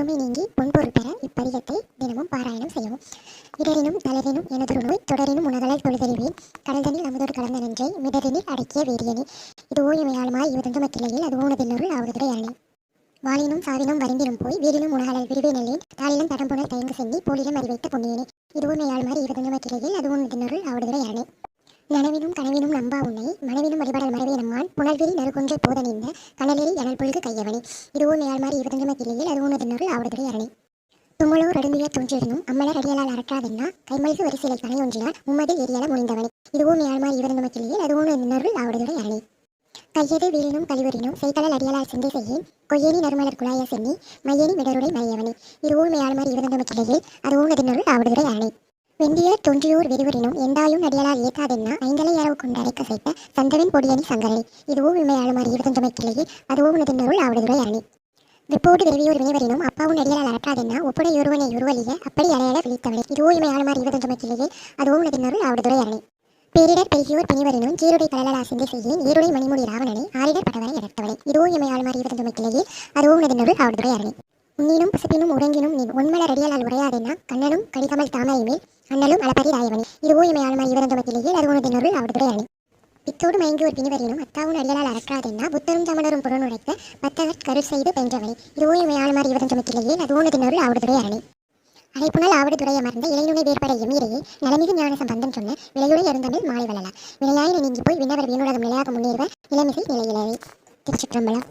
பொறுமை நீங்கி பொன்பொருள் பெற இப்பதிகத்தை தினமும் பாராயணம் செய்யவும். இடரினும் தளரினும் எனதொரு நோய் தொடரினும் உணகலால் தொழுதெறிவேன் கடல்தனில் அமுதோடு கலந்த நெஞ்சை மிடரினில் அடக்கிய வேதியனே. இது ஓய்மையாளுமாய் இவதந்து மக்கிளையில் அது ஊனதின்னொருள் ஆவதுரை அரணே. வாளினும் சாவினும் வருந்தினும் போய் வீரினும் உணகலால் விடுவே நல்லேன் தாளிலும் தடம்புணர் தயங்கு சென்னி போலிலும் அறிவைத்த பொன்னியனே. இது ஓய்மையாளுமாய் இவதந்து மக்கிளையில் அது ஊனதின்னொருள் ஆவதுரை அரணே. நனவினும் கனவினும் நம்பா உன்னை மனைவினும் வழிபடல் மறைவே நம்மான் புனல்விரி நறுகொன்றை போதனிந்த கனலெறி எனல் பொழுது கையவனே. இது ஓய்மையாள் மாறி இருபத்தஞ்சு கிளையில் அது ஊனதின்னொருள் ஆவடுதுறை அரணே. தும்மலோர் அடும்பிய தோன்றிடனும் அம்மலர் அடியலால் அறற்றாதென்னா கைமல்கு வரிசையில் தனையொன்றினார் மும்மதில் எரியல முனிந்தவனே. இது ஓய்மையாள் மாறி இருபத்தஞ்சு கிளையில் அது ஊனதின்னொருள் ஆவடுதுறை அரணே. கையது வீழினும் கழிவறினும் செய்கடல் அடியலால் சிந்தை செய்யேன் கொய்யேனி நறுமலர் குழாய சென்னி மையேனி விடருடை மறையவனே. இது ஓய்மையாள் மாறி இருபத்தஞ்சு கிளையில் அது ஊனதின்னொருள் ஆவடுதுறை அரணே. வெண்டியர் தொன்றியோர் வெறுவரினும் எந்தாயும் நடிகளால் ஏற்காதென்னா ஐந்தலை அரவு கொண்டு அரைக்க செய்த சந்தவின் பொடியணி சங்கரனே. இதுவோ விமையாளுமாறி இருபத்தஞ்சமை கிளையில் அதுவோ உனதின்னொருள் ஆவடுதுறை அரணி. வெப்போடு விரைவியோர் வினைவரினும் அப்பாவும் நடிகளால் அறக்காதென்னா ஒப்புடை ஒருவனை உருவலிய அப்படி அலையட விழித்தவனே. இதுவோ இமையாளுமாறி இருபத்தஞ்சமை கிளையில் அதுவோ உனதின்னொருள் ஆவடுதுறை அரணி. பேரிடர் பெருகியோர் பிணிவரினும் சீருடை கலலால் சிந்தை செய்யேன் ஈருடை மணிமுடி ராவணனை ஆரிடர் படவரை எடர்த்தவனே. இதுவோ இமையாளுமாறி இருபத்தஞ்சமை கிளையில் அதுவோ உனதின்னொருள் ஆவடுதுறை அரணி. உன்னினும் பசுப்பினும் உறங்கினும் நீ ஒன்மலர் அடியலால் உரையாதென்னா கண்ணனும் கடிகமல் தாமரை மேல் அண்ணலும் அளப்பரி ராயவனே. இதுவோ இமையாளுமாய் இவரந்தமக்கிலேயே அது உனதின்னொருள் ஆவடுதுறை அரணி. பித்தோடு மயங்கி ஒரு பிணிவரினும் அத்தாவும் அடியலால் அறக்காதென்னா புத்தரும் சமணரும் புறனுரைத்த பத்தகற் கருள் செய்து பென்றவனே. இதுவோ இமையாளுமாய் இவரந்தமக்கிலேயே அது உனதின்னொருள் ஆவடுதுறை அரணி. அழைப்புணல் ஆவடுதுறை அமர்ந்த இளைநுனை வேற்பட எமீரையே நலமிகு ஞான சம்பந்தம் சொன்ன விளையுடை அருந்தமிழ் மாலை வளல வினையாயின நீங்கி போய் விண்ணவர் வீணுலகம் நிலையாக முன்னேறுவர் இளமிசை நிலையிலே. திருச்சிற்றம்பலம்.